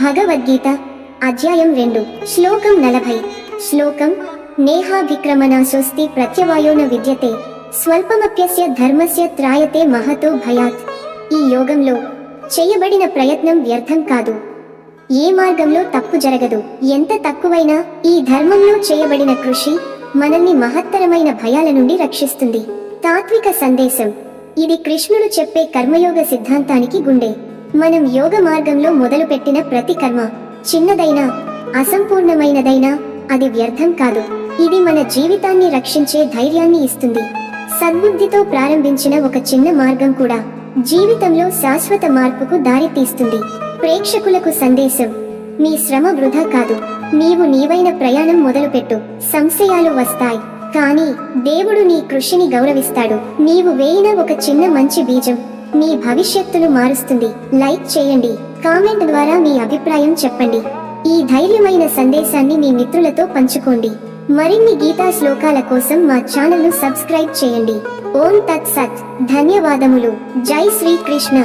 భగవద్గీత అధ్యాయం 2 శ్లోకం 40 శ్లోకం నేహాభిక్రమణాశోస్తి ప్రత్యవాయోన విద్యతే స్వల్పమప్యస్య ధర్మస్య త్రాయతే మహతో భయాత్. ఈ యోగంలో చేయబడిన ప్రయత్నం వ్యర్థం కాదు. ఏ మార్గంలో తప్పు జరగదు. ఎంత తక్కువైనా ఈ ధర్మంలో చేయబడిన కృషి మనల్ని మహత్తరమైన భయాల నుండి రక్షిస్తుంది. తాత్విక సందేశం. ఇది కృష్ణుడు చెప్పే కర్మయోగ సిద్ధాంతానికి గుండె. మనం యోగ మార్గంలో మొదలుపెట్టిన ప్రతి కర్మ, చిన్నదైనా అసంపూర్ణమైనదైనా, అది వ్యర్థం కాదు. ఇది మన జీవితాన్ని రక్షించే ధైర్యాన్ని ఇస్తుంది. సద్బుద్ధితో ప్రారంభించిన ఒక చిన్న మార్గం కూడా జీవితంలో శాశ్వత మార్పుకు దారి తీస్తుంది. ప్రేక్షకులకు సందేశం. నీ శ్రమ వృధా కాదు. నీవు నీవైన ప్రయాణం మొదలుపెట్టు. సంశయాలు వస్తాయి, కానీ దేవుడు నీ కృషిని గౌరవిస్తాడు. నీవు వేయిన ఒక చిన్న మంచి బీజం మీ భవిష్యత్తును మారుస్తుంది. లైక్ చేయండి, కామెంట్ ద్వారా మీ అభిప్రాయం చెప్పండి. ఈ ధైర్యమైన సందేశాన్ని మీ మిత్రులతో పంచుకోండి. మరిన్ని గీతా శ్లోకాల కోసం మా ఛానల్ను సబ్స్క్రైబ్ చేయండి. ఓం తత్ సత్. ధన్యవాదములు. జై శ్రీకృష్ణ.